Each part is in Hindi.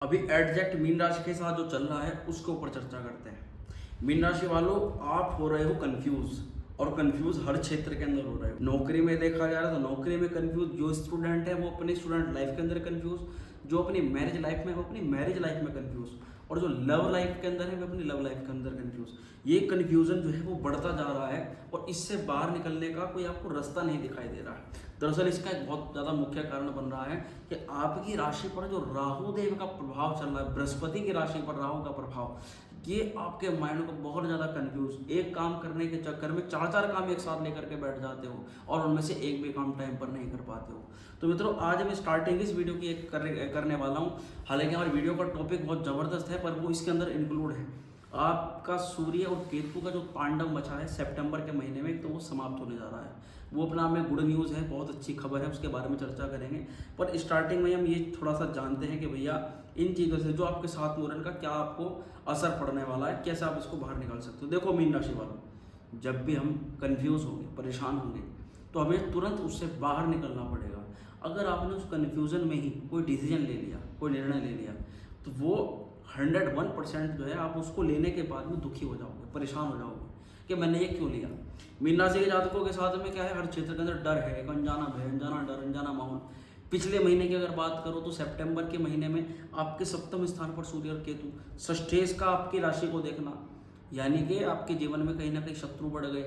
अभी एग्जैक्ट मीन राशि के साथ जो चल रहा है उसके ऊपर चर्चा करते हैं। मीन राशि वालों, आप हो रहे हो कंफ्यूज, और कंफ्यूज हर क्षेत्र के अंदर हो रहे हो। नौकरी में देखा जा रहा है तो नौकरी में कंफ्यूज, जो स्टूडेंट है वो अपनी स्टूडेंट लाइफ के अंदर कंफ्यूज, जो अपनी मैरिज लाइफ में वो अपनी मैरिज लाइफ में कंफ्यूज, और जो लव लाइफ के अंदर है वो अपनी लव लाइफ के अंदर कंफ्यूज। ये कंफ्यूजन जो है वो बढ़ता जा रहा है और इससे बाहर निकलने का कोई आपको रास्ता नहीं दिखाई दे रहा है। दरअसल इसका एक बहुत ज़्यादा मुख्य कारण बन रहा है कि आपकी राशि पर जो राहु देव का प्रभाव चल रहा है, बृहस्पति की राशि पर राहु का प्रभाव, ये आपके माइंड को बहुत ज़्यादा कंफ्यूज, एक काम करने के चक्कर में चार चार काम एक साथ लेकर के बैठ जाते हो और उनमें से एक भी काम टाइम पर नहीं कर पाते हो। तो मित्रों, आज मैं स्टार्टिंग इस वीडियो की एक करने वाला हूँ। हालांकि हमारी वीडियो का टॉपिक बहुत ज़बरदस्त है, पर वो इसके अंदर इंक्लूड है। आपका सूर्य और केतु का जो तांडव मचा है सितंबर के महीने में, तो वो समाप्त होने जा रहा है। वो अपना में गुड न्यूज़ है, बहुत अच्छी खबर है, उसके बारे में चर्चा करेंगे। पर स्टार्टिंग में हम ये थोड़ा सा जानते हैं कि भैया इन चीज़ों से जो आपके साथ हो रहा है का क्या आपको असर पड़ने वाला है, कैसे आप इसको बाहर निकाल सकते हो। देखो मीन राशि वालों, जब भी हम कंफ्यूज होंगे, परेशान होंगे, तो हमें तुरंत उससे बाहर निकलना पड़ेगा। अगर आपने उस कन्फ्यूज़न में ही कोई डिसीजन ले लिया, कोई निर्णय ले लिया, तो वो 101% जो है आप उसको लेने के बाद में दुखी हो जाओगे, परेशान हो जाओगे कि मैंने ये क्यों लिया। मीन राशि के जातकों के साथ में क्या है, हर क्षेत्र के अंदर डर है, एक अनजाना भय, अनजाना डर, अनजाना माहौल। पिछले महीने की अगर बात करो तो सितंबर के महीने में आपके सप्तम स्थान पर सूर्य और केतु, षष्ठेश का आपकी राशि को देखना, यानी कि आपके जीवन में कहीं ना कहीं शत्रु बढ़ गए,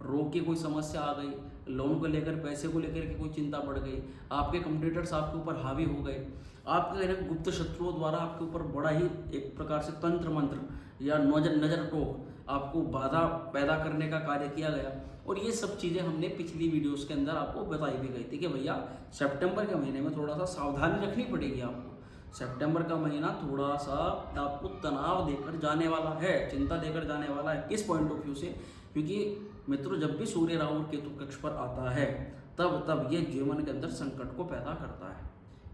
रोग की कोई समस्या आ गई, लोन को लेकर, पैसे को लेकर के कोई चिंता बढ़ गई, आपके कंपटीटर्स आपके ऊपर हावी हो गए, आपके कहीं गुप्त शत्रुओं द्वारा आपके ऊपर बड़ा ही एक प्रकार से तंत्र मंत्र या नजर टोक आपको बाधा पैदा करने का कार्य किया गया। और ये सब चीज़ें हमने पिछली वीडियोस के अंदर आपको बताई भी गई थी कि भैया सितंबर के महीने में थोड़ा सा सावधानी रखनी पड़ेगी आपको। सितंबर का महीना थोड़ा सा आपको तनाव देकर जाने वाला है, चिंता देकर जाने वाला है। किस पॉइंट ऑफ व्यू से? क्योंकि मित्रों, जब भी सूर्य राहु और केतु कक्ष पर आता है तब ये जीवन के अंदर संकट को पैदा करता है।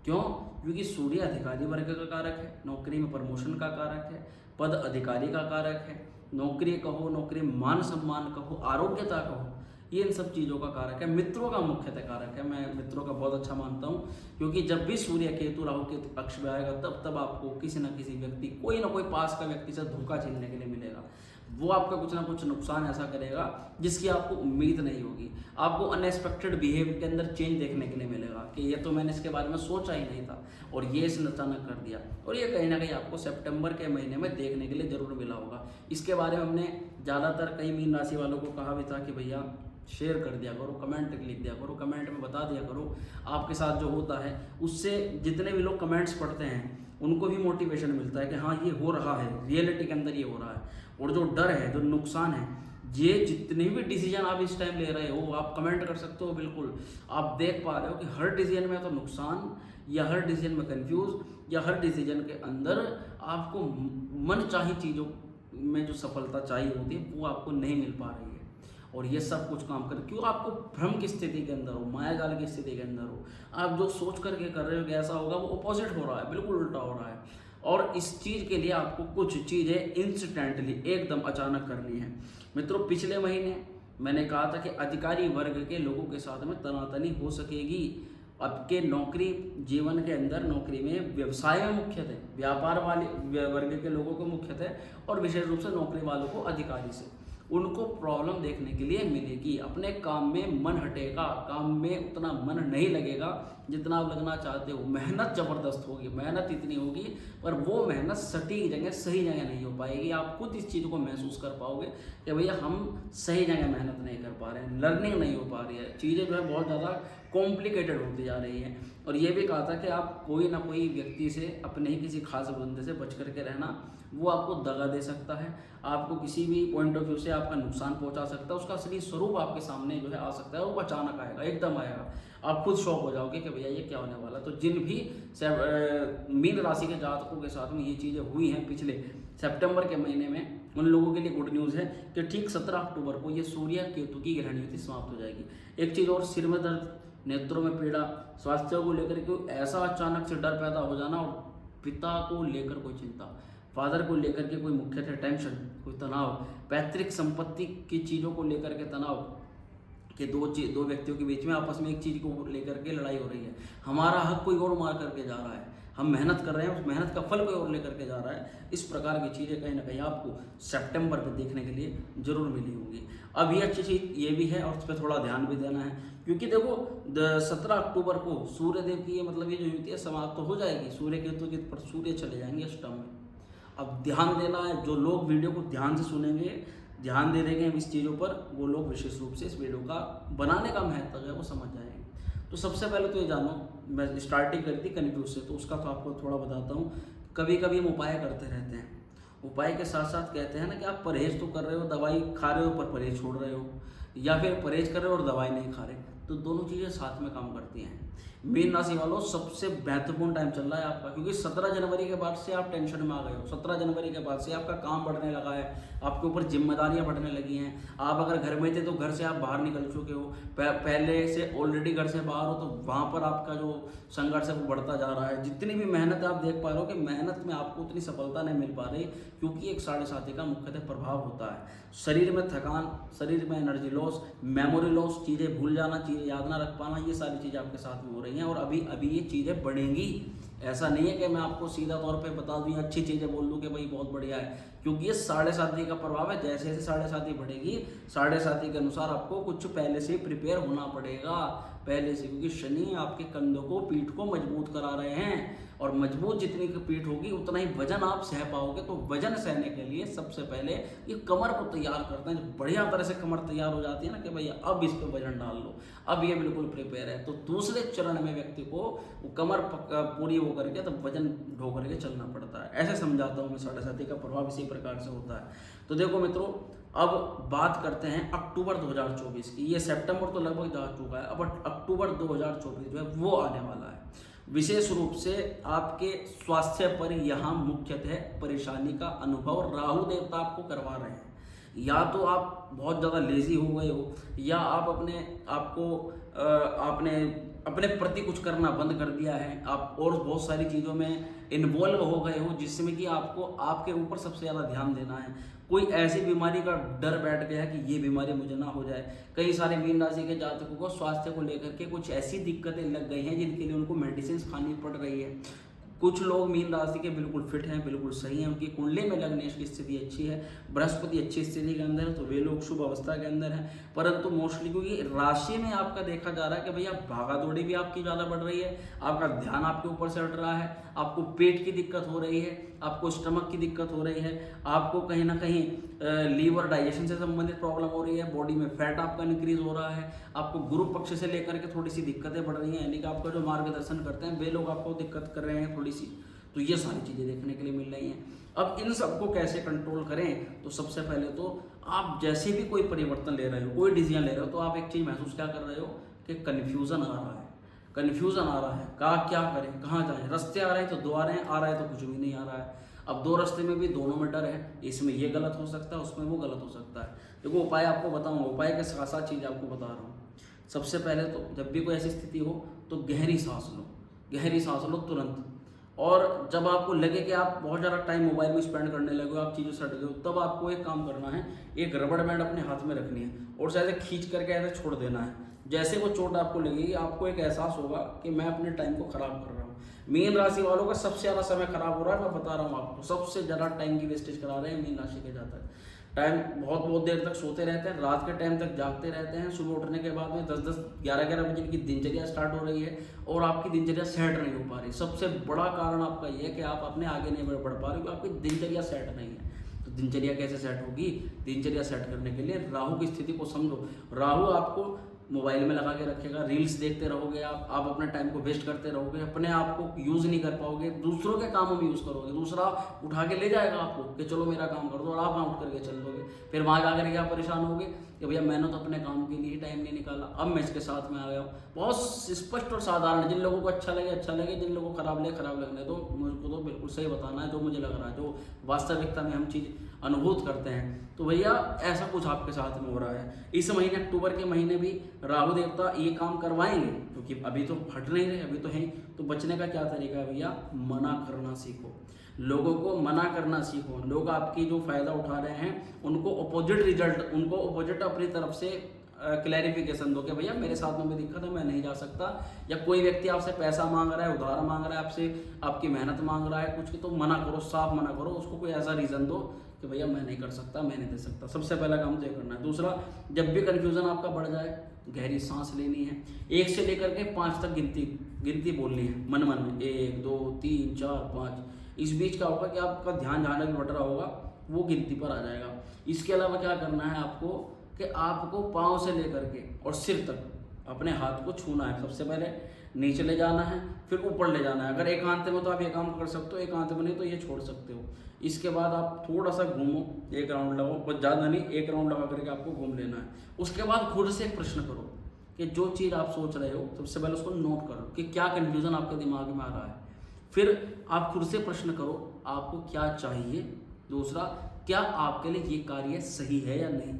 क्यों? क्योंकि सूर्य अधिकारी वर्ग का कारक है, नौकरी में प्रमोशन का कारक है, पद अधिकारी का कारक है, नौकरी कहो, नौकरी मान सम्मान कहो, आरोग्यता कहो, ये इन सब चीज़ों का कारक है। मित्रों का मुख्यतः कारक है। मैं मित्रों का बहुत अच्छा मानता हूँ, क्योंकि जब भी सूर्य केतु राहु के पक्ष में आएगा तब आपको किसी न किसी व्यक्ति, कोई ना कोई पास का व्यक्ति से धोखा झेलने के लिए मिलेगा। वो आपका कुछ ना कुछ नुकसान ऐसा करेगा जिसकी आपको उम्मीद नहीं होगी। आपको अनएक्सपेक्टेड बिहेवियर के अंदर चेंज देखने के लिए मिलेगा कि ये तो मैंने इसके बारे में सोचा ही नहीं था और ये इसने अचानक कर दिया। और ये कहीं ना कहीं आपको सितंबर के महीने में देखने के लिए जरूर मिला होगा। इसके बारे में हमने ज़्यादातर कई मीन राशि वालों को कहा भी था कि भैया शेयर कर दिया करो, कमेंट लिख दिया करो, कमेंट में बता दिया करो आपके साथ जो होता है। उससे जितने भी लोग कमेंट्स पढ़ते हैं उनको भी मोटिवेशन मिलता है कि हाँ ये हो रहा है, रियलिटी के अंदर ये हो रहा है। और जो डर है, जो नुकसान है, ये जितने भी डिसीजन आप इस टाइम ले रहे हो, आप कमेंट कर सकते हो। बिल्कुल आप देख पा रहे हो कि हर डिसीजन में तो नुकसान, या हर डिसीजन में कंफ्यूज, या हर डिसीजन के अंदर आपको मन चाही चीज़ों में जो सफलता चाहिए होती है वो आपको नहीं मिल पा रही है। और ये सब कुछ काम कर, क्यों? आपको भ्रम की स्थिति के अंदर हो, माया जाल की स्थिति के अंदर हो। आप जो सोच करके कर रहे हो कि ऐसा होगा, वो अपोजिट हो रहा है, बिल्कुल उल्टा हो रहा है। और इस चीज़ के लिए आपको कुछ चीज़ें इंस्टेंटली एकदम अचानक करनी है। मित्रों, पिछले महीने मैंने कहा था कि अधिकारी वर्ग के लोगों के साथ में तनातनी हो सकेगी। आपके नौकरी जीवन के अंदर, नौकरी में, व्यवसाय में मुख्यतः व्यापार वाले वर्ग के लोगों को मुख्यतः, और विशेष रूप से नौकरी वालों को अधिकारी से उनको प्रॉब्लम देखने के लिए मिलेगी। अपने काम में मन हटेगा, काम में उतना मन नहीं लगेगा जितना आप लगना चाहते हो। मेहनत ज़बरदस्त होगी, मेहनत इतनी होगी, पर वो मेहनत सटीक जगह, सही जगह नहीं हो पाएगी। आप खुद इस चीज़ को महसूस कर पाओगे कि भैया हम सही जगह मेहनत नहीं कर पा रहे हैं, लर्निंग नहीं हो पा रही है, चीज़ें जो है बहुत ज़्यादा कॉम्प्लिकेटेड होती जा रही हैं। और ये भी कहा था कि आप कोई ना कोई व्यक्ति से, अपने ही किसी खास बंदे से बच करके रहना, वो आपको दगा दे सकता है, आपको किसी भी पॉइंट ऑफ व्यू से आपका नुकसान पहुंचा सकता है। उसका असली स्वरूप आपके सामने जो है आ सकता है, वो अचानक आएगा, एकदम आएगा। आप खुद शॉक हो जाओगे कि भैया ये क्या होने वाला। तो जिन भी मीन राशि के जातकों के साथ में ये चीज़ें हुई हैं पिछले सितंबर के महीने में, उन लोगों के लिए गुड न्यूज़ है कि ठीक 17 अक्टूबर को ये सूर्य केतु की ग्रहण युति समाप्त हो जाएगी। एक चीज़ और, सिर में दर्द, नेत्रों में पीड़ा, स्वास्थ्य को लेकर के ऐसा अचानक से डर पैदा हो जाना, और पिता को लेकर कोई चिंता, फादर को लेकर के कोई मुख्यतः टेंशन, कोई तनाव, पैतृक संपत्ति की चीज़ों को लेकर के तनाव, कि दो व्यक्तियों के बीच में आपस में एक चीज़ को लेकर के लड़ाई हो रही है, हमारा हक कोई और मार करके जा रहा है, हम मेहनत कर रहे हैं, उस मेहनत का फल कोई और लेकर के जा रहा है। इस प्रकार की चीज़ें कहीं ना कहीं आपको सितंबर में देखने के लिए जरूर मिली होंगी। अब ये अच्छी चीज़ ये भी है और उस पर थोड़ा ध्यान भी देना है, क्योंकि देखो 17 अक्टूबर को सूर्यदेव की मतलब ये जो युति है समाप्त तो हो जाएगी, सूर्य केतु के पर सूर्य चले जाएंगे अष्टम में। अब ध्यान देना है, जो लोग वीडियो को ध्यान से सुनेंगे, ध्यान दे देंगे हम इस चीज़ों पर, वो लोग विशेष रूप से इस वीडियो का बनाने का महत्व है वो समझ जाएंगे। तो सबसे पहले तो ये जानो, मैं स्टार्टिंग करी थी कन्फ्यूज से, तो उसका तो आपको थोड़ा बताता हूँ। कभी कभी हम उपाय करते रहते हैं, उपाय के साथ साथ कहते हैं ना कि आप परहेज तो कर रहे हो, दवाई खा रहे हो पर परहेज छोड़ रहे हो, या फिर परहेज कर रहे हो और दवाई नहीं खा रहे, तो दोनों चीज़ें साथ में काम करती हैं। मीन राशि वालों, सबसे महत्वपूर्ण टाइम चल रहा है आपका, क्योंकि 17 जनवरी के बाद से आप टेंशन में आ गए हो। 17 जनवरी के बाद से आपका काम बढ़ने लगा है, आपके ऊपर जिम्मेदारियां बढ़ने लगी हैं। आप अगर घर में थे तो घर से आप बाहर निकल चुके हो, पहले से ऑलरेडी घर से बाहर हो, तो वहाँ पर आपका जो संघर्ष है वो बढ़ता जा रहा है। जितनी भी मेहनत आप देख पा रहे हो कि मेहनत में आपको उतनी सफलता नहीं मिल पा रही, क्योंकि एक 7.5 का मुख्यतः प्रभाव होता है। शरीर में थकान, शरीर में एनर्जी लॉस, मेमोरी लॉस, चीज़ें भूल जाना, चीज़ें याद ना रख पाना, ये सारी चीज़ें आपके साथ में हो रही हैं और अभी अभी ये चीज़ें बढ़ेंगी। ऐसा नहीं है कि मैं आपको सीधा तौर पे बता दूं, अच्छी चीज़ें बोल दूं कि भाई बहुत बढ़िया है, क्योंकि ये 7.5 का प्रभाव है। जैसे जैसे 7.5 बढ़ेगी, 7.5 के अनुसार आपको कुछ पहले से प्रिपेयर होना पड़ेगा, पहले से, क्योंकि शनि आपके कंधों को, पीठ को मजबूत करा रहे हैं, और मजबूत जितनी पीठ होगी उतना ही वजन आप सह पाओगे। तो वजन सहने के लिए सबसे पहले ये कमर को तैयार करते हैं। जब बढ़िया तरह से कमर तैयार हो जाती है ना कि भैया अब इस पर वजन डाल लो, अब ये बिल्कुल प्रिपेयर है, तो दूसरे चरण में व्यक्ति को वो कमर पूरी हो करके तब वजन ढो करके चलना पड़ता है। ऐसे समझाता हूँ मैं, 7.5 का प्रभाव इसी प्रकार से होता है। तो देखो मित्रों, अब बात करते हैं अक्टूबर 2024 की। ये सितंबर तो लगभग जा चुका है, अब अक्टूबर 2024 जो है वो आने वाला है। विशेष रूप से आपके स्वास्थ्य पर यहाँ मुख्यतः परेशानी का अनुभव राहु देवता आपको करवा रहे हैं। या तो आप बहुत ज़्यादा लेजी हो गए हो, या आप अपने प्रति कुछ करना बंद कर दिया है, आप और बहुत सारी चीज़ों में इन्वॉल्व हो गए हो, जिसमें कि आपको आपके ऊपर सबसे ज़्यादा ध्यान देना है। कोई ऐसी बीमारी का डर बैठ गया है कि ये बीमारी मुझे ना हो जाए। कई सारे मीन राशि के जातकों को स्वास्थ्य को लेकर के कुछ ऐसी दिक्कतें लग गई हैं जिनके लिए उनको मेडिसिन खानी पड़ रही है। कुछ लोग मीन राशि के बिल्कुल फिट हैं, बिल्कुल सही हैं, उनकी कुंडली में लग्नेश की स्थिति अच्छी है, बृहस्पति अच्छी स्थिति के अंदर है, तो वे लोग शुभ अवस्था के अंदर हैं। परंतु मोस्टली क्योंकि राशि में आपका देखा जा रहा है कि भैया भागा दौड़ी भी आपकी ज़्यादा बढ़ रही है, आपका ध्यान आपके ऊपर से हट रहा है, आपको पेट की दिक्कत हो रही है, आपको स्टमक की दिक्कत हो रही है, आपको कहीं ना कहीं लीवर डाइजेशन से संबंधित प्रॉब्लम हो रही है, बॉडी में फैट आपका इंक्रीज हो रहा है, आपको गुरु पक्ष से लेकर के थोड़ी सी दिक्कतें बढ़ रही हैं, यानी कि आपका जो मार्गदर्शन करते हैं वे लोग आपको दिक्कत कर रहे हैं थोड़ी सी। तो ये सारी चीज़ें देखने के लिए मिल रही हैं। अब इन सबको कैसे कंट्रोल करें, तो सबसे पहले तो आप जैसे भी कोई परिवर्तन ले रहे हो, कोई डिसीजन ले रहे हो, तो आप एक चीज़ महसूस क्या कर रहे हो कि कन्फ्यूज़न आ रहा है, कन्फ्यूज़न आ रहा है, क्या करें, कहाँ जाएं। रास्ते आ रहे हैं तो 2 आ रहे हैं, आ रहा है तो कुछ भी नहीं आ रहा है। अब 2 रास्ते में भी दोनों में डर है, इसमें ये गलत हो सकता है, उसमें वो गलत हो सकता है। देखो उपाय आपको बताऊंगा, उपाय के साथ साथ चीज़ आपको बता रहा हूँ। सबसे पहले तो जब भी कोई ऐसी स्थिति हो तो गहरी सांस लो, गहरी सांस लो तुरंत। और जब आपको लगे कि आप बहुत ज़्यादा टाइम मोबाइल में स्पेंड करने लगे हो, आप चीज़ों से हट गए हो, तब आपको एक काम करना है, एक रबड़ बैंड अपने हाथ में रखनी है और ऐसे खींच करके ऐसे छोड़ देना है। जैसे वो चोट आपको लगेगी, आपको एक एहसास होगा कि मैं अपने टाइम को खराब कर रहा हूँ। मीन राशि वालों का सबसे ज़्यादा समय खराब हो रहा है, मैं बता रहा हूँ आपको, सबसे ज़्यादा टाइम की वेस्टेज करा रहे हैं मीन राशि के जातक। टाइम बहुत देर तक सोते रहते हैं, रात के टाइम तक जागते रहते हैं, सुबह उठने के बाद में 10-10, 11-11 बजे की दिनचर्या स्टार्ट हो रही है और आपकी दिनचर्या सेट नहीं हो पा रही। सबसे बड़ा कारण आपका ये है कि आप अपने आगे नहीं बढ़ पा रहे, क्योंकि आपकी दिनचर्या सेट नहीं है। तो दिनचर्या कैसे सेट होगी? दिनचर्या सेट करने के लिए राहु की स्थिति को समझो। राहु आपको मोबाइल में लगा के रखेगा, रील्स देखते रहोगे, आप अपने टाइम को वेस्ट करते रहोगे, अपने आप को यूज़ नहीं कर पाओगे, दूसरों के कामों में यूज़ करोगे, दूसरा उठा के ले जाएगा आपको कि चलो मेरा काम कर दो, और आप वहाँ उठ करके चल दोगे। फिर वहाँ जाकर के आप परेशान होगे कि भैया मैंने तो अपने काम के लिए टाइम नहीं निकाला, अब मैं इसके साथ में आ गया हूँ। बहुत स्पष्ट और साधारण, जिन लोगों को अच्छा लगे, जिन लोगों को खराब लगने दो। मुझको तो बिल्कुल सही बताना है जो मुझे लग रहा है, जो वास्तविकता में हम चीज़ अनुभूत करते हैं। तो भैया ऐसा कुछ आपके साथ में हो रहा है। इस महीने अक्टूबर के महीने भी राहु देवता ये काम करवाएंगे, क्योंकि अभी तो हट नहीं रहे, अभी तो हैं। तो बचने का क्या तरीका है भैया? मना करना सीखो, लोगों को मना करना सीखो। लोग आपकी जो फायदा उठा रहे हैं उनको अपोजिट रिजल्ट, उनको अपोजिट अपनी तरफ से क्लैरिफिकेशन दो कि भैया मेरे साथ में भी दिक्कत है, मैं नहीं जा सकता। या कोई व्यक्ति आपसे पैसा मांग रहा है, उधार मांग रहा है आपसे, आपकी मेहनत मांग रहा है कुछ की, तो मना करो, साफ मना करो उसको। कोई ऐसा रीज़न दो कि भैया मैं नहीं कर सकता, मैं नहीं दे सकता। सबसे पहला काम तो ये करना है। दूसरा, जब भी कन्फ्यूज़न आपका बढ़ जाए, गहरी सांस लेनी है। 1 से लेकर के 5 तक गिनती बोलनी है मन मन में, 1 2 3 4 5। इस बीच क्या होगा कि आपका ध्यान जहाँ तक बट रहा होगा वो गिनती पर आ जाएगा। इसके अलावा क्या करना है आपको कि आपको पाँव से लेकर के और सिर तक अपने हाथ को छूना है। सबसे पहले नीचे ले जाना है, फिर ऊपर ले जाना है। अगर एकांत में तो आप ये काम कर सकते हो, एकांत में नहीं तो ये छोड़ सकते हो। इसके बाद आप थोड़ा सा घूमो, 1 राउंड लगाओ, बस ज़्यादा नहीं, 1 राउंड लगा करके आपको घूम लेना है। उसके बाद खुद से एक प्रश्न करो कि जो चीज़ आप सोच रहे हो सबसे पहले उसको नोट करो कि क्या कन्फ्यूज़न आपके दिमाग में आ रहा है। फिर आप खुद से प्रश्न करो आपको क्या चाहिए। दूसरा, क्या आपके लिए ये कार्य सही है या नहीं,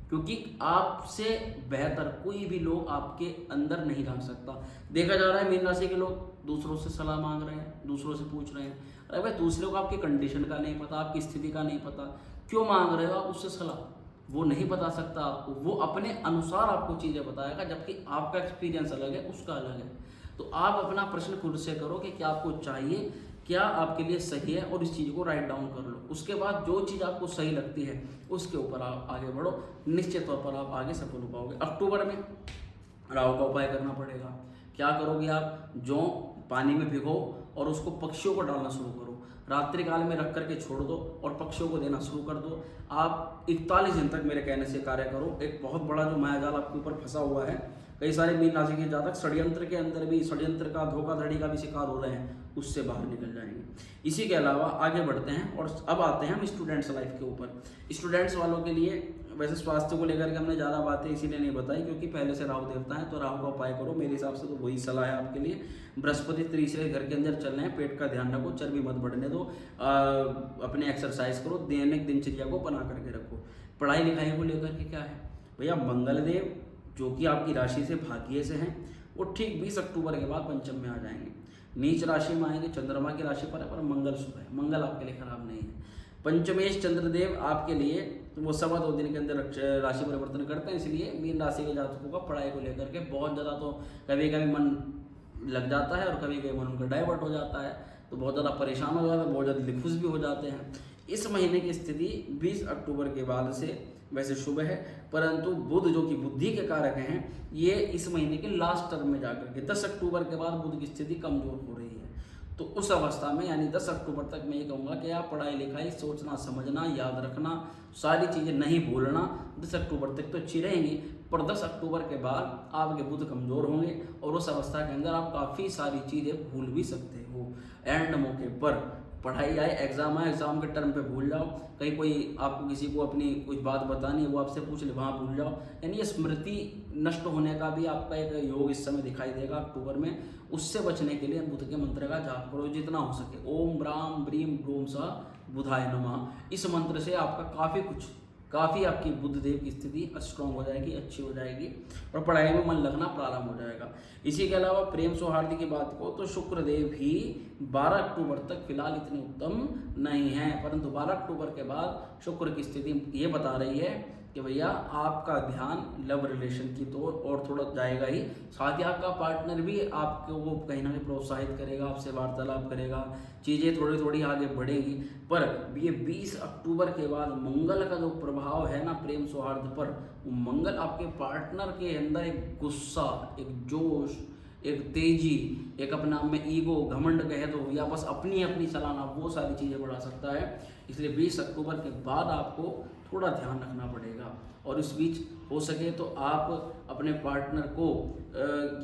क्योंकि आपसे बेहतर कोई भी लोग आपके अंदर नहीं डाल सकता। देखा जा रहा है मीन राशि के लोग दूसरों से सलाह मांग रहे हैं, दूसरों से पूछ रहे हैं। अरे भाई, दूसरों को आपकी कंडीशन का नहीं पता, आपकी स्थिति का नहीं पता, क्यों मांग रहे हो आप उससे सलाह? वो नहीं बता सकता आपको, वो अपने अनुसार आपको चीज़ें बताएगा, जबकि आपका एक्सपीरियंस अलग है, उसका अलग है। तो आप अपना प्रश्न खुद से करो कि क्या आपको चाहिए, क्या आपके लिए सही है, और इस चीज़ को राइट डाउन कर लो। उसके बाद जो चीज़ आपको सही लगती है उसके ऊपर आप आगे बढ़ो, निश्चित तौर पर आप आगे सफल हो पाओगे। अक्टूबर में राहु का उपाय करना पड़ेगा। क्या करोगे आप? जौ पानी में भिगो और उसको पक्षियों को डालना शुरू करो, रात्रि काल में रख करके छोड़ दो और पक्षियों को देना शुरू कर दो। आप 41 दिन तक मेरे कहने से कार्य करो। एक बहुत बड़ा जो मायाजाल आपके ऊपर फंसा हुआ है, कई सारे मीन राशि के जातक षड्यंत्र के अंदर भी, षड्यंत्र का, धोखाधड़ी का भी शिकार हो रहे हैं, उससे बाहर निकल जाएंगे। इसी के अलावा आगे बढ़ते हैं और अब आते हैं हम स्टूडेंट्स लाइफ के ऊपर। स्टूडेंट्स वालों के लिए वैसे स्वास्थ्य को लेकर के हमने ज़्यादा बातें इसीलिए नहीं बताई क्योंकि पहले से राहु देवता है, तो राहु का उपाय करो। मेरे हिसाब से तो वही सलाह है आपके लिए। बृहस्पति तीसरे घर के अंदर चल रहे हैं, पेट का ध्यान रखो, चर्बी मत बढ़ने दो, अपने एक्सरसाइज करो, दैनिक दिनचर्या को बना करके रखो। पढ़ाई लिखाई को लेकर के क्या है भैया, मंगलदेव जो कि आपकी राशि से भाग्य से हैं, वो ठीक 20 अक्टूबर के बाद पंचम में आ जाएंगे। नीच राशि में आएंगे, चंद्रमा की राशि पर मंगल शुभ है, मंगल आपके लिए खराब नहीं है। पंचमेश चंद्रदेव आपके लिए तो वो 2.25 दिन के अंदर राशि परिवर्तन करते हैं, इसलिए मीन राशि के जातकों का पढ़ाई को लेकर के बहुत ज़्यादा तो कभी कभी मन लग जाता है और कभी कभी मन उनका डाइवर्ट हो जाता है, तो बहुत ज़्यादा परेशान हो जाता है, बहुत ज़्यादा खुश भी हो जाते हैं। इस महीने की स्थिति 20 अक्टूबर के बाद से वैसे शुभ है, परंतु बुध जो कि बुद्धि के कारक हैं, ये इस महीने के लास्ट टर्म में जाकर के 10 अक्टूबर के बाद बुध की स्थिति कमजोर हो रही है। तो उस अवस्था में यानी 10 अक्टूबर तक मैं ये कहूँगा कि आप पढ़ाई लिखाई, सोचना समझना, याद रखना, सारी चीज़ें नहीं भूलना 10 अक्टूबर तक तो अच्छी रहेंगी, पर 10 अक्टूबर के बाद आपके बुध कमज़ोर होंगे और उस अवस्था के अंदर आप काफ़ी सारी चीज़ें भूल भी सकते हो। एंड मौके पर पढ़ाई आए, एग्जाम आए, एग्जाम के टर्म पे भूल जाओ, कहीं कोई आपको किसी को अपनी कुछ बात बतानी है वो आपसे पूछ ले, वहाँ भूल जाओ, यानी ये स्मृति नष्ट होने का भी आपका एक योग इस समय दिखाई देगा अक्टूबर में। उससे बचने के लिए बुध के मंत्र का जाप करो जितना हो सके। ओम ब्राम ब्रीम ब्रूम सा बुधाय नमः। इस मंत्र से आपका काफ़ी आपकी बुधदेव की स्थिति स्ट्रांग हो जाएगी, अच्छी हो जाएगी और पढ़ाई में मन लगना प्रारंभ हो जाएगा। इसी के अलावा प्रेम सौहार्द की बात को तो शुक्रदेव भी 12 अक्टूबर तक फिलहाल इतने उत्तम नहीं है, परंतु 12 अक्टूबर के बाद शुक्र की स्थिति ये बता रही है कि भैया आपका ध्यान लव रिलेशन की तो और थोड़ा जाएगा ही, साथ ही आपका पार्टनर भी आपको वो कहीं ना कहीं प्रोत्साहित करेगा, आपसे वार्तालाप करेगा, चीज़ें थोड़ी थोड़ी आगे बढ़ेंगी। पर ये 20 अक्टूबर के बाद मंगल का जो प्रभाव है ना प्रेम सौहार्द पर, वो मंगल आपके पार्टनर के अंदर एक गुस्सा, एक जोश, एक तेजी, एक अपने आप में ईगो, घमंड कहे तो, या बस अपनी चलाना, वो सारी चीज़ें बढ़ा सकता है। इसलिए 20 अक्टूबर के बाद आपको थोड़ा ध्यान रखना पड़ेगा और इस बीच हो सके तो आप अपने पार्टनर को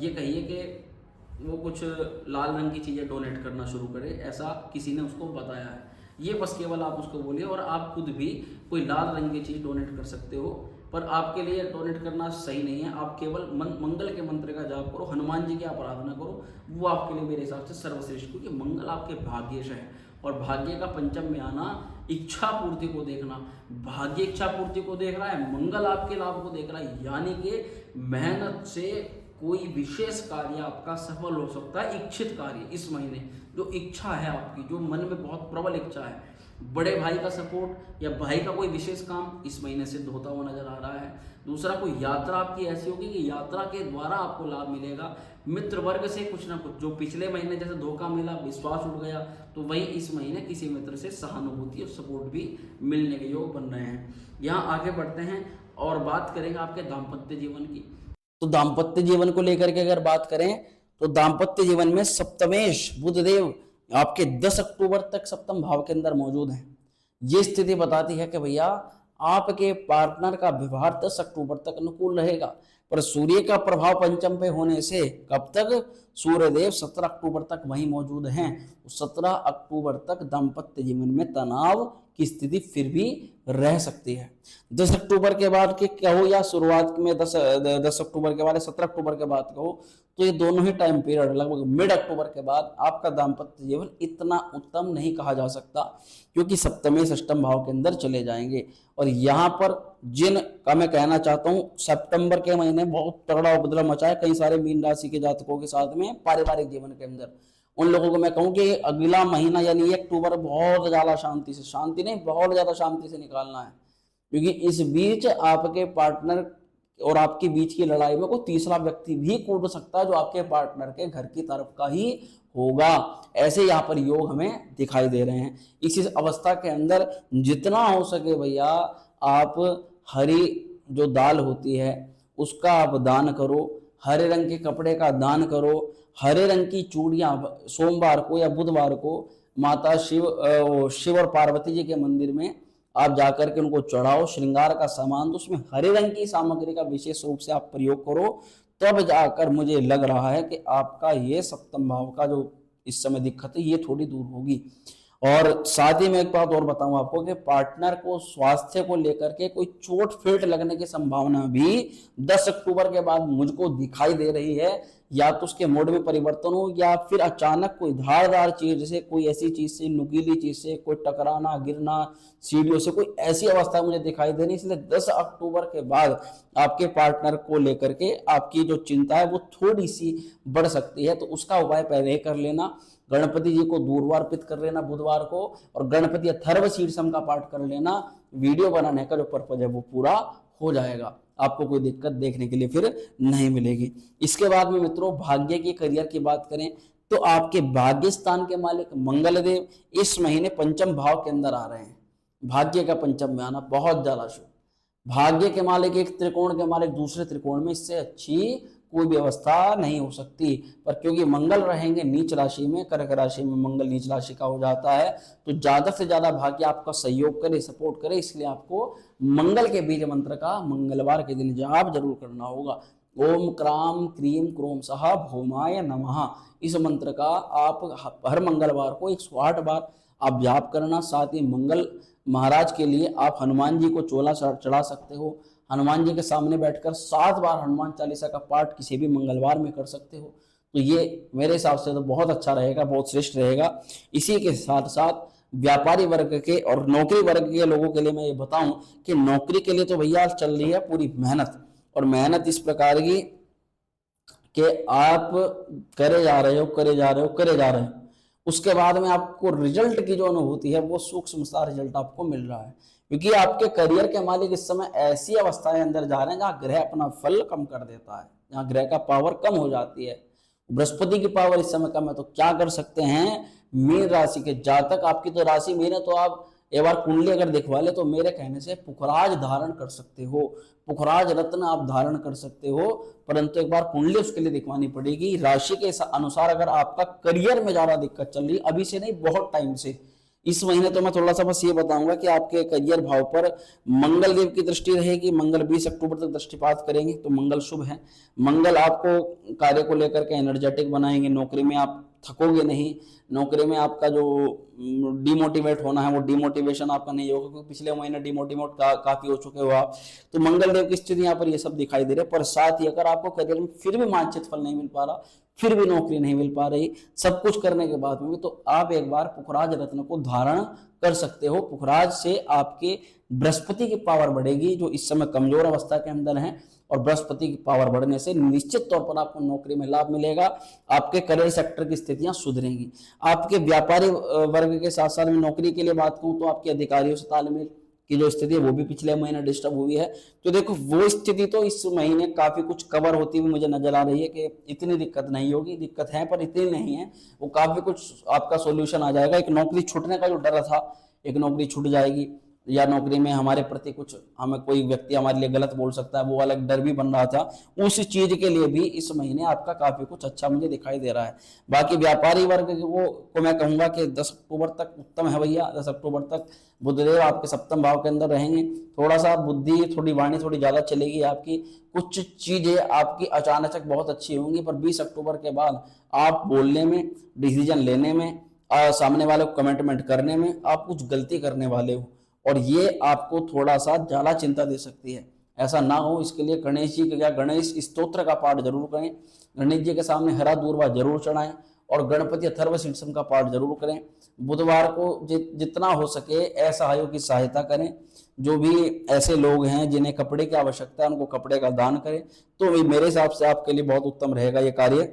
ये कहिए कि वो कुछ लाल रंग की चीज़ें डोनेट करना शुरू करे, ऐसा किसी ने उसको बताया है। ये बस केवल आप उसको बोलिए और आप खुद भी कोई लाल रंग की चीज़ डोनेट कर सकते हो, पर आपके लिए डोनेट करना सही नहीं है। आप केवल मंगल के मंत्र का जाप करो, हनुमान जी की आराधना करो, वो आपके लिए मेरे हिसाब से सर्वश्रेष्ठ, क्योंकि मंगल आपके भाग्यश है और भाग्य का पंचम में आना इच्छा पूर्ति को देखना, भाग्य इच्छा पूर्ति को देख रहा है, मंगल आपके लाभ को देख रहा है, यानी कि मेहनत से कोई विशेष कार्य आपका सफल हो सकता है। इच्छित कार्य इस महीने जो इच्छा है आपकी, जो मन में बहुत प्रबल इच्छा है, बड़े भाई का सपोर्ट या भाई का कोई विशेष काम इस महीने सिद्ध होता हुआ नजर आ रहा है। दूसरा, कोई यात्रा आपकी ऐसी होगी कि यात्रा के द्वारा आपको लाभ मिलेगा। मित्र वर्ग से कुछ ना कुछ, जो पिछले महीने जैसे धोखा मिला, विश्वास उठ गया, तो वही इस महीने किसी मित्र से सहानुभूति और सपोर्ट भी मिलने के योग बन रहे हैं। यहाँ आगे बढ़ते हैं और बात करेंगे आपके दाम्पत्य जीवन की। तो दाम्पत्य जीवन को लेकर के अगर बात करें तो दाम्पत्य जीवन में सप्तमेश बुधदेव आपके 10 अक्टूबर तक सप्तम भाव के अंदर मौजूद हैं। ये स्थिति बताती है कि भैया आपके पार्टनर का व्यवहार 10 अक्टूबर तक अनुकूल रहेगा, पर सूर्य का प्रभाव पंचम पे होने से कब तक, सूर्यदेव 17 अक्टूबर तक वहीं मौजूद हैं। 17 अक्टूबर तक दाम्पत्य जीवन में तनाव की स्थिति फिर भी रह सकती है। 10 अक्टूबर के बाद के कहो या शुरुआत में 10 अक्टूबर के बाद 17 अक्टूबर के बाद कहो, तो ये दोनों ही टाइम पीरियड लगभग मिड अक्टूबर के बाद आपका दाम्पत्य जीवन इतना उत्तम नहीं कहा जा सकता, क्योंकि सप्तमी अष्टम भाव के अंदर चले जाएंगे। और यहाँ पर जिन का मैं कहना चाहता हूँ, सितंबर के महीने बहुत तगड़ा उपद्रव मचा है कई सारे मीन राशि के जातकों के साथ में पारिवारिक जीवन के अंदर। उन लोगों को मैं कहूँ कि अगला महीना यानी 1 अक्टूबर बहुत ज्यादा शांति नहीं, बहुत ज्यादा शांति से निकालना है, क्योंकि इस बीच आपके पार्टनर और आपके बीच की लड़ाई में कोई तीसरा व्यक्ति भी कूद सकता है, जो आपके पार्टनर के घर की तरफ का ही होगा। ऐसे यहाँ पर योग हमें दिखाई दे रहे हैं। इस अवस्था के अंदर जितना हो सके भैया आप हरी जो दाल होती है उसका आप दान करो, हरे रंग के कपड़े का दान करो, हरे रंग की चूड़ियां सोमवार को या बुधवार को माता शिव और पार्वती जी के मंदिर में आप जाकर के उनको चढ़ाओ। श्रृंगार का सामान तो उसमें हरे रंग की सामग्री का विशेष रूप से आप प्रयोग करो, तब जाकर मुझे लग रहा है कि आपका ये सप्तम भाव का जो इस समय दिक्कत है ये थोड़ी दूर होगी। और साथ ही मैं एक बात और बताऊं आपको कि पार्टनर को स्वास्थ्य को लेकर के कोई चोट फेट लगने की संभावना भी 10 अक्टूबर के बाद मुझको दिखाई दे रही है। या तो उसके मूड में परिवर्तन हो या फिर अचानक कोई धारदार चीज, जैसे कोई ऐसी चीज से, नुकीली चीज से कोई टकराना, गिरना, सीढ़ियों से, कोई ऐसी अवस्था मुझे दिखाई दे रही। इसलिए 10 अक्टूबर के बाद आपके पार्टनर को लेकर के आपकी जो चिंता है वो थोड़ी सी बढ़ सकती है, तो उसका उपाय पहले कर लेना। गणपति जी को दूर्वा अर्पित कर लेना बुधवार को, और गणपति अथर्व शीर्षम का पाठ कर लेना। वीडियो बनाने का जो पर्पज है वो पूरा हो जाएगा, आपको कोई दिक्कत देखने के लिए फिर नहीं मिलेगी। इसके बाद में मित्रों भाग्य की, करियर की बात करें तो आपके भाग्य स्थान के मालिक मंगल देव इस महीने पंचम भाव के अंदर आ रहे हैं। भाग्य का पंचम में आना बहुत ज्यादा शुभ। भाग्य के मालिक एक त्रिकोण के मालिक दूसरे त्रिकोण में, इससे अच्छी कोई व्यवस्था नहीं हो सकती। पर क्योंकि मंगल रहेंगे नीच राशि में, कर्क राशि में मंगल नीच राशि का हो जाता है, तो ज्यादा से ज्यादा भाग्य आपका सहयोग करे, सपोर्ट करे। इसलिए आपको मंगल के बीज मंत्र का मंगलवार के दिन जाप जरूर करना होगा। ओम क्राम क्रीम क्रोम सहा भौमाय नमः, इस मंत्र का आप हर मंगलवार को 108 बार आप जाप करना। साथ ही मंगल महाराज के लिए आप हनुमान जी को चोला चढ़ा सकते हो। हनुमान जी के सामने बैठकर 7 बार हनुमान चालीसा का पाठ किसी भी मंगलवार में कर सकते हो। तो ये मेरे हिसाब से तो बहुत अच्छा रहेगा, बहुत श्रेष्ठ रहेगा। इसी के साथ साथ व्यापारी वर्ग के और नौकरी वर्ग के लोगों के लिए मैं ये बताऊं कि नौकरी के लिए तो भैया चल रही है पूरी मेहनत, और मेहनत इस प्रकार की कि आप करे जा रहे हो, उसके बाद में आपको रिजल्ट की जो अनुभूति है वो सूक्ष्म सा रिजल्ट आपको मिल रहा है। क्योंकि आपके करियर के मालिक इस समय ऐसी अवस्थाएं अंदर जा रहे हैं जहां ग्रह अपना फल कम कर देता है, जहां ग्रह का पावर कम हो जाती है। बृहस्पति की पावर इस समय कम है, तो क्या कर सकते हैं मीन राशि के जातक, आपकी तो राशि मीन है, तो आप एक बार कुंडली अगर दिखवा ले तो मेरे कहने से पुखराज धारण कर सकते हो, पुखराज रत्न आप धारण कर सकते हो। परंतु एक बार कुंडली उसके लिए दिखवानी पड़ेगी। राशि के अनुसार अगर आपका करियर में ज्यादा दिक्कत चल रही, अभी से नहीं बहुत टाइम से, इस महीने तो मैं थोड़ा सा बस ये बताऊंगा कि आपके करियर भाव पर मंगल देव की दृष्टि रहेगी। मंगल 20 अक्टूबर तक दृष्टिपात करेंगे, तो मंगल शुभ है। मंगल आपको कार्य को लेकर के एनर्जेटिक बनाएंगे, नौकरी में आप थकोगे नहीं, नौकरी में आपका जो डिमोटिवेट होना है वो डिमोटिवेशन आपका नहीं होगा, क्योंकि पिछले महीने डिमोटिवेट काफी हो चुके हो आप। तो मंगल देव की स्थिति यहाँ पर ये सब दिखाई दे रहे हैं। पर साथ ही अगर आपको करियर में फिर भी वांछित फल नहीं मिल पा रहा, फिर भी नौकरी नहीं मिल पा रही, सब कुछ करने के बाद में भी, तो आप एक बार पुखराज रत्न को धारण कर सकते हो। पुखराज से आपके बृहस्पति की पावर बढ़ेगी, जो इस समय कमजोर अवस्था के अंदर है, और बृहस्पति की पावर बढ़ने से निश्चित तौर पर आपको नौकरी में लाभ मिलेगा। आपके करियर सेक्टर की स्थितियां सुधरेंगी। आपके व्यापारी वर्ग के साथ साथ में नौकरी के लिए बात कहूं तो आपके अधिकारियों से तालमेल की जो स्थिति है वो भी पिछले महीने डिस्टर्ब हुई है। तो देखो वो स्थिति तो इस महीने काफी कुछ कवर होती हुई मुझे नजर आ रही है कि इतनी दिक्कत नहीं होगी, दिक्कत है पर इतनी नहीं है, वो काफी कुछ आपका सोल्यूशन आ जाएगा। एक नौकरी छूटने का जो डर था, एक नौकरी छूट जाएगी, या नौकरी में हमारे प्रति कुछ हमें कोई व्यक्ति हमारे लिए गलत बोल सकता है, वो अलग डर भी बन रहा था, उस चीज के लिए भी इस महीने आपका काफी कुछ अच्छा मुझे दिखाई दे रहा है। बाकी व्यापारी वर्ग को मैं कहूंगा कि 10 अक्टूबर तक उत्तम है भैया। 10 अक्टूबर तक बुधदेव आपके सप्तम भाव के अंदर रहेंगे। थोड़ा सा बुद्धि, थोड़ी वाणी थोड़ी ज्यादा चलेगी आपकी, कुछ चीजें आपकी अचानक बहुत अच्छी होंगी, पर 20 अक्टूबर के बाद आप बोलने में, डिसीजन लेने में, सामने वाले को कमिटमेंट करने में आप कुछ गलती करने वाले हो, और ये आपको थोड़ा सा ज्यादा चिंता दे सकती है। ऐसा ना हो, इसके लिए गणेश जी का गणेश स्तोत्र का पाठ जरूर करें, गणेश जी के सामने हरा दूर्वा जरूर चढ़ाएं, और गणपति अथर्व शीर्षम का पाठ जरूर करें। बुधवार को जितना हो सके असहायों की सहायता करें। जो भी ऐसे लोग हैं जिन्हें कपड़े की आवश्यकता है, उनको कपड़े का दान करें, तो मेरे हिसाब से आपके लिए बहुत उत्तम रहेगा ये कार्य।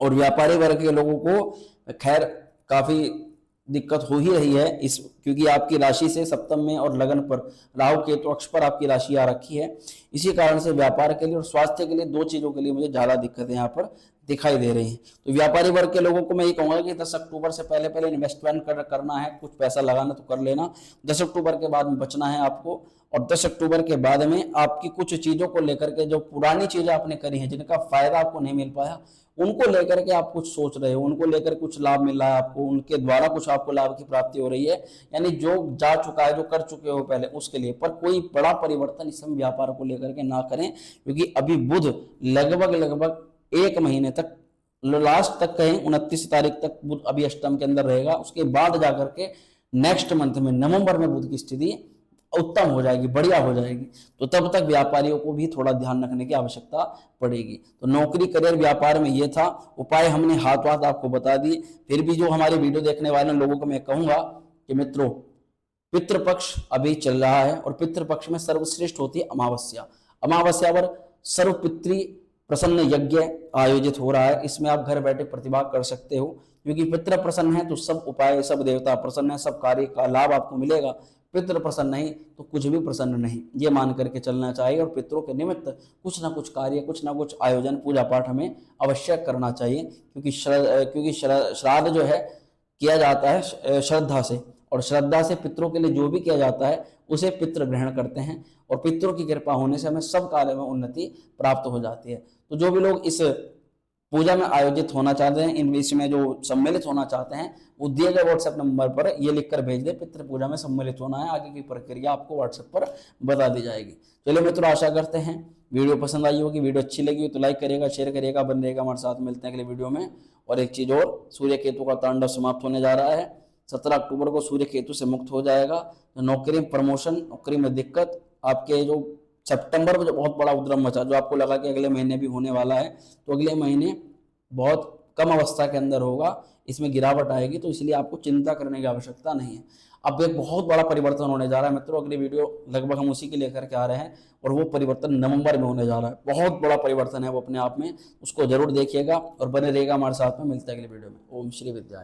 और व्यापारी वर्ग के लोगों को खैर काफी दिक्कत हो ही रही है इस, क्योंकि आपकी राशि से सप्तम में और लगन पर राहु केतु अक्ष पर आपकी राशि आ रखी है। इसी कारण से व्यापार के लिए और स्वास्थ्य के लिए, दो चीजों के लिए मुझे ज्यादा दिक्कतें यहाँ पर दिखाई दे रही हैं। तो व्यापारी वर्ग के लोगों को मैं ये कहूंगा कि 10 अक्टूबर से पहले पहले इन्वेस्टमेंट करना है, कुछ पैसा लगाना तो कर लेना। 10 अक्टूबर के बाद में बचना है आपको, और 10 अक्टूबर के बाद में आपकी कुछ चीजों को लेकर के, जो पुरानी चीजें आपने करी हैं जिनका फायदा आपको नहीं मिल पाया, उनको लेकर के आप कुछ सोच रहे हो, उनको लेकर कुछ लाभ मिल रहा है आपको, उनके द्वारा कुछ आपको लाभ की प्राप्ति हो रही है। यानी जो जा चुका है, जो कर चुके हो पहले, उसके लिए। पर कोई बड़ा परिवर्तन इस समय व्यापार को लेकर के ना करें, क्योंकि अभी बुध लगभग 1 महीने तक, लास्ट तक कहें 29 तारीख तक बुध अभी अष्टम के अंदर रहेगा। उसके बाद जाकर के नेक्स्ट मंथ में नवंबर में बुध की स्थिति उत्तम हो जाएगी, बढ़िया हो जाएगी। तो तब तक व्यापारियों को भी थोड़ा ध्यान रखने की आवश्यकता पड़ेगी। तो नौकरी, करियर, व्यापार में ये था उपाय, हमने हाथ आपको बता दिए। फिर भी जो हमारे वीडियो देखने वाले लोगों को मैं कहूंगा कि मित्रों, पितृपक्ष अभी चल रहा है, और पितृपक्ष में सर्वश्रेष्ठ होती है अमावस्या। अमावस्या पर सर्वपितृ प्रसन्न यज्ञ आयोजित हो रहा है। इसमें आप घर बैठे प्रतिभाग कर सकते हो, क्योंकि पितृ प्रसन्न है तो सब उपाय, सब देवता प्रसन्न है, सब कार्य का लाभ आपको मिलेगा। पितृ प्रसन्न नहीं तो कुछ भी प्रसन्न नहीं, ये मान करके चलना चाहिए। और पितरों के निमित्त कुछ ना कुछ कार्य, कुछ ना कुछ आयोजन, पूजा पाठ हमें अवश्य करना चाहिए, क्योंकि श्राद्ध जो है किया जाता है श्रद्धा से, और श्रद्धा से पितरों के लिए जो भी किया जाता है उसे पितृ ग्रहण करते हैं, और पितरों की कृपा होने से हमें सब कार्य में उन्नति प्राप्त हो जाती है। तो जो भी लोग इस पूजा में आयोजित होना चाहते हैं, इन विषय में जो सम्मिलित होना चाहते हैं, वो दिए गए व्हाट्सएप नंबर पर ये लिखकर भेज दे, पितृ पूजा में सम्मिलित होना है। आगे की प्रक्रिया आपको व्हाट्सएप पर बता दी जाएगी। चलिए मित्रों, आशा करते हैं वीडियो पसंद आई होगी। वीडियो अच्छी लगी हो तो लाइक करिएगा, शेयर करिएगा, बन रहेगा हमारे साथ। मिलते हैं अगले वीडियो में। और एक चीज और, सूर्य केतु का तांडव समाप्त होने जा रहा है। 17 अक्टूबर को सूर्य केतु से मुक्त हो जाएगा। तो नौकरी में प्रमोशन, नौकरी में दिक्कत, आपके जो सितंबर में जो बहुत बड़ा उद्रम मचा, जो आपको लगा कि अगले महीने भी होने वाला है, तो अगले महीने बहुत कम अवस्था के अंदर होगा, इसमें गिरावट आएगी। तो इसलिए आपको चिंता करने की आवश्यकता नहीं है। अब एक बहुत बड़ा परिवर्तन होने जा रहा है मित्रों। अगली वीडियो लगभग हम उसी के लेकर के आ रहे हैं, और वो परिवर्तन नवंबर में होने जा रहा है। बहुत बड़ा परिवर्तन है वो अपने आप में, उसको जरूर देखिएगा और बने रहेगा हमारे साथ में। मिलते हैं अगली वीडियो में। ओम श्री विद्या।